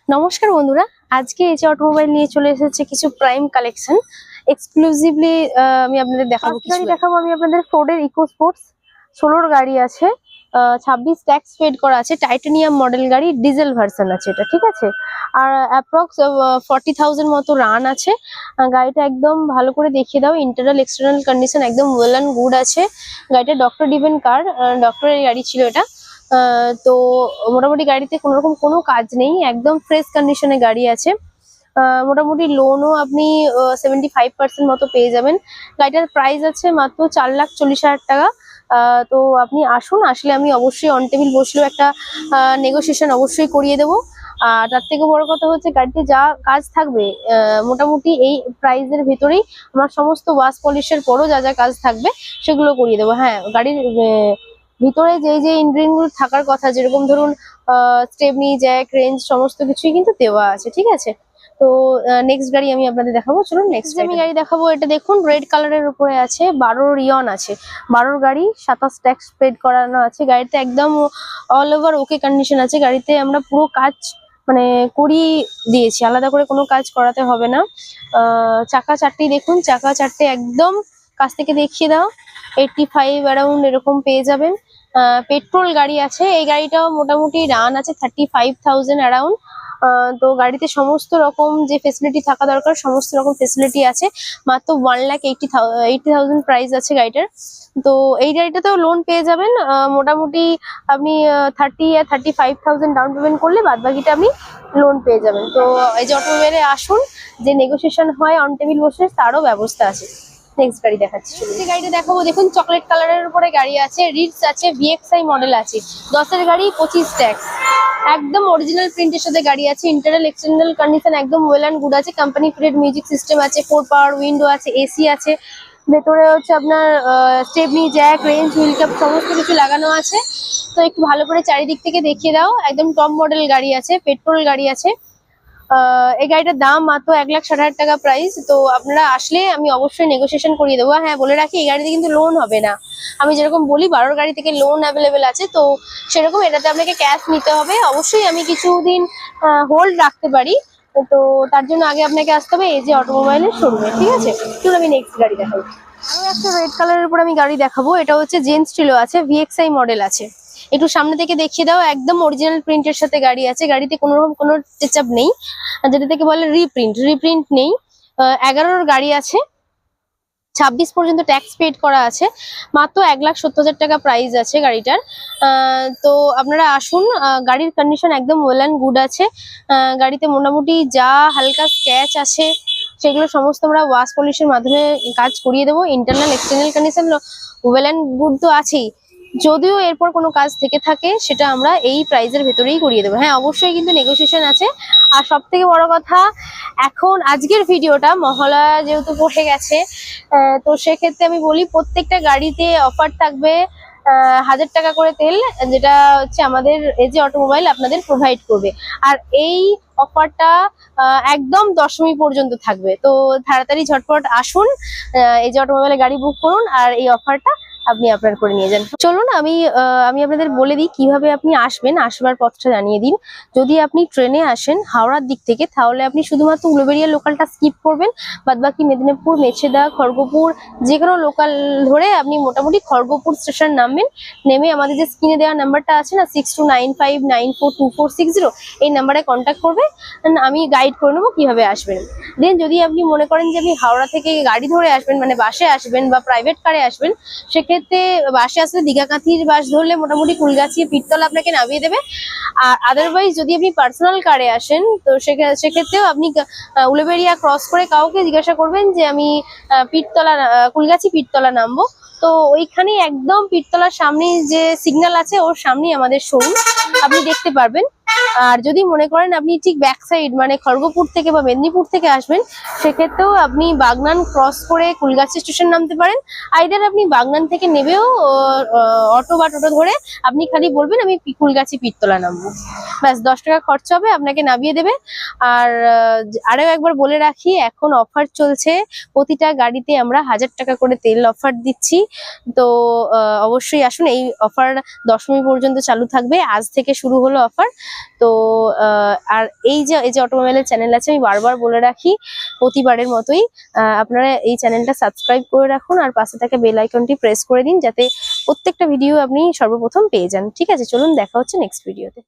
নমস্কার বন্ধুরা, আজকে এজে অটোমোবাইল নিয়ে চলে এসেছে কিছু প্রাইম কালেকশন। এক্সক্লুসিভলি আমি আপনাদের দেখাবো আমি আপনাদের ফোর্ডের ইকো স্পোর্টস 16 গাড়ি আছে। 26 ট্যাক্স পেড করা আছে, টাইটানিয়াম মডেল গাড়ি, ডিজেল ভার্সন আছে এটা, ঠিক আছে। আর অ্যাপ্রক্স 40,000 মতো রান আছে। গাড়িটা একদম ভালো করে দেখিয়ে দাও, ইন্টারনাল এক্সটার্নাল কন্ডিশন একদম ওয়েল অ্যান্ড গুড আছে। গাড়িটা ডক্টর ডিভেন কার, ডক্টরের গাড়ি ছিল এটা। তো মোটামুটি গাড়িতে কোনোরকম কোনো কাজ নেই, একদম ফ্রেশ কন্ডিশনে গাড়ি আছে। মোটামুটি লোনও আপনি 75% মতো পেয়ে যাবেন। গাড়িটার প্রাইস আছে মাত্র 4,40,000 টাকা। তো আপনি আসুন, আসলে আমি অবশ্যই অন টেবিল বসলেও একটা নেগোসিয়েশন অবশ্যই করিয়ে দেবো। আর তার থেকে বড় কথা হচ্ছে গাড়িতে যা কাজ থাকবে মোটামুটি এই প্রাইসের ভেতরেই আমার সমস্ত ওয়াশ পলিশের পরও যা যা কাজ থাকবে সেগুলো করিয়ে দেবো। হ্যাঁ, গাড়ির ভিতরে যে ইঞ্জিন গুলো থাকার কথা, যেরকম ধরুন স্টেপনি, জ্যাক, রেঞ্জ সমস্ত কিছুই কিন্তু দেওয়া আছে, ঠিক আছে। তো নেক্সট গাড়ি আমি আপনাদের দেখাবো, চলুন নেক্সট আমি গাড়ি দেখাবো। এটা দেখুন, রেড কালারের উপরে আছে, 12 রিয়ন আছে, 12 গাড়ি, 27 ট্যাক্স পেড করানো আছে। গাড়িতে একদম অল ওভার ওকে কন্ডিশন আছে। গাড়িতে আমরা পুরো কাজ মানে করিয়ে দিয়েছি, আলাদা করে কোনো কাজ করাতে হবে না। চাকা চারটি দেখুন, চাকা চারটে একদম কাছ থেকে দেখিয়ে দাও, 85 অ্যারাউন্ড এরকম পেয়ে যাবেন। পেট্রোল গাড়ি আছে, এই গাড়িটাও মোটামুটি রান আছে 35,000 অ্যারাউন্ড। তো গাড়িতে সমস্ত রকম যে ফেসিলিটি থাকা দরকার সমস্ত রকম ফেসিলিটি আছে। মাত্র 1,80,000 প্রাইস আছে গাড়িটার। তো এই গাড়িটাতেও লোন পেয়ে যাবেন। মোটামুটি আপনি 30 আর 35,000 ডাউন পেমেন্ট করলে বাদ বাকিটা আপনি লোন পেয়ে যাবেন। তো এই যে অটোমোবাইলে আসুন, যে নেগোসিয়েশন হয় অন টেবিল বসে তারও ব্যবস্থা আছে। নেক্সট গাড়ি দেখাচ্ছি, যে গাড়িটা দেখাবো দেখুন, চকলেট কালারের উপরে গাড়ি আছে, রিডস আছে, ভিএক্সআই মডেল আছে, 10-এর গাড়ি, 25 ট্যাক্স, একদম অরিজিনাল প্রিন্টের সাথে গাড়ি আছে। ইন্টারনাল এক্সটার্নাল কন্ডিশন একদম ওয়েল অ্যান্ড গুড আছে। কোম্পানি ফিটেড মিউজিক সিস্টেম আছে, 4 পাওয়ার উইন্ডো আছে, এসি আছে। ভেতরে হচ্ছে আপনার Stepney, Jack, range, wheel cap সমস্ত কিছু লাগানো আছে। তো একটু ভালো করে চারিদিক থেকে দেখিয়ে দাও। একদম টপ মডেল গাড়ি আছে, পেট্রোল গাড়ি আছে। এই গাড়িটার দাম মাত্র 1,60,000 টাকা প্রাইস। তো আপনারা আসলে আমি অবশ্যই নেগোসিয়েশন করিয়ে দেবো। হ্যাঁ, বলে রাখি, এই গাড়িতে কিন্তু লোন হবে না। আমি যেরকম বলি 12 গাড়ি থেকে লোন অ্যাভেলেবেল আছে, তো সেরকম এটাতে আপনাকে ক্যাশ নিতে হবে। অবশ্যই আমি কিছুদিন হোল্ড রাখতে পারি, তো তার জন্য আগে আপনাকে আসতে হবে এই যে অটোমোবাইলের শোরুমে, ঠিক আছে। চলুন আমি নেক্সট গাড়ি দেখাবো। আরো একটা রেড কালারের উপর আমি গাড়ি দেখাবো। এটা হচ্ছে জেন্স স্টিলো আছে, ভিএক্সআই মডেল আছে। একটু সামনে থেকে দেখিয়ে দাও, একদম অরিজিনাল প্রিন্টের সাথে গাড়ি আছে। গাড়িতে কোনো রকম কোনো টাচআপ নেই, যেটা থেকে বলে রিপ্রিন্ট নেই। 11-র গাড়ি আছে, 26 পর্যন্ত ট্যাক্স পেড করা আছে। মাত্র 1,70,000 টাকা প্রাইস আছে গাড়িটার। তো আপনারা আসুন, গাড়ির কন্ডিশন একদম ওয়েল অ্যান্ড গুড আছে। গাড়িতে মোটামুটি যা হালকা স্ক্র্যাচ আছে সেগুলো সমস্ত আমরা ওয়াশ পলিশের মাধ্যমে কাজ করিয়ে দেবো। Internal external condition well and good তো আছেই, যদিও এরপর কোনো কাজ থেকে থাকে সেটা আমরা এই প্রাইজের ভেতরেই করিয়ে দেবো। হ্যাঁ, অবশ্যই কিন্তু নেগোসিয়েশন আছে। আর সব থেকে বড় কথা, এখন আজকের ভিডিওটা মহালয়া যেহেতু পড়ে গেছে, তো সেক্ষেত্রে আমি বলি প্রত্যেকটা গাড়িতে অফার থাকবে 1,000 টাকা করে তেল, যেটা হচ্ছে আমাদের এজে অটোমোবাইল আপনাদের প্রোভাইড করবে। আর এই অফারটা একদম দশমী পর্যন্ত থাকবে। তো তাড়াতাড়ি ঝটপট আসুন, এজে অটোমোবাইলে গাড়ি বুক করুন আর এই অফারটা আপনি আপনার করে নিয়ে যান। চলুন আমি আপনাদের বলে দিই কিভাবে আপনি আসবেন, আসবার পথটা জানিয়ে দিন। যদি আপনি ট্রেনে আসেন হাওড়ার দিক থেকে, তাহলে আপনি শুধুমাত্র উলুবেড়িয়া লোকালটা স্কিপ করবেন। বাদবাকি মেদিনীপুর, মেছেদা, খড়গপুর যে কোনো লোকাল ধরে আপনি মোটামুটি খড়গপুর স্টেশন নামবেন। নেমে আমাদের যে স্ক্রিনে দেওয়া নাম্বারটা আছে না, 6295942460, এই নাম্বারে কন্ট্যাক্ট করবে, আমি গাইড করে নেবো কিভাবে আসবেন। দেন যদি আপনি মনে করেন যে আপনি হাওড়া থেকে গাড়ি ধরে আসবেন, মানে বাসে আসবেন বা প্রাইভেট কারে আসবেন, সেক্ষেত্রে বাসে আসলে দীঘাকাঠির বাস ধরলে মোটামুটি কুলগাছি, পীরতলা আপনাকে নামিয়ে দেবে। আর আদারওয়াইজ যদি আপনি পার্সোনাল কারে আসেন, তো সেক্ষেত্রেও আপনি উলুবেড়িয়া ক্রস করে কাউকে জিজ্ঞাসা করবেন যে আমি পীরতলা, কুলগাছি পীরতলা নামবো। তো ওইখানে একদম পীরতলার সামনে যে সিগন্যাল আছে ওর সামনেই আমাদের শোরুম, আপনি দেখতে পারবেন। আর যদি মনে করেন আপনি ঠিক ব্যাক সাইড মানে খড়গপুর থেকে বা মেদিনীপুর থেকে আসবেন, সেক্ষেত্রেও আপনি বাগনান ক্রস করে কুলগাছি স্টেশন নামতে পারেন। আইদার আপনি বাগনান থেকে নেবেও অটো বা টোটো ধরে আপনি খালি বলবেন আমি কুলগাছি পীরতলা নামবো, ব্যাস 10 টাকা খরচা হবে, আপনাকে নামিয়ে দেবে। আর আরও একবার বলে রাখি, এখন অফার চলছে, প্রতিটা গাড়িতে আমরা 1,000 টাকা করে তেল অফার দিচ্ছি। তো অবশ্যই আসুন, এই অফার দশমী পর্যন্ত চালু থাকবে, আজ থেকে শুরু হলো অফার। তো আর এই যে অটোমোবাইলের চ্যানেল আছে, আমি বারবার বলে রাখি প্রতিবারের মতোই, আপনারা এই চ্যানেলটা সাবস্ক্রাইব করে রাখুন আর পাশে থাকা বেল আইকনটি প্রেস করে দিন, যাতে প্রত্যেকটা ভিডিও আপনি সর্বপ্রথম পেয়ে যান। ঠিক আছে, চলুন দেখা হচ্ছে নেক্সট ভিডিওতে।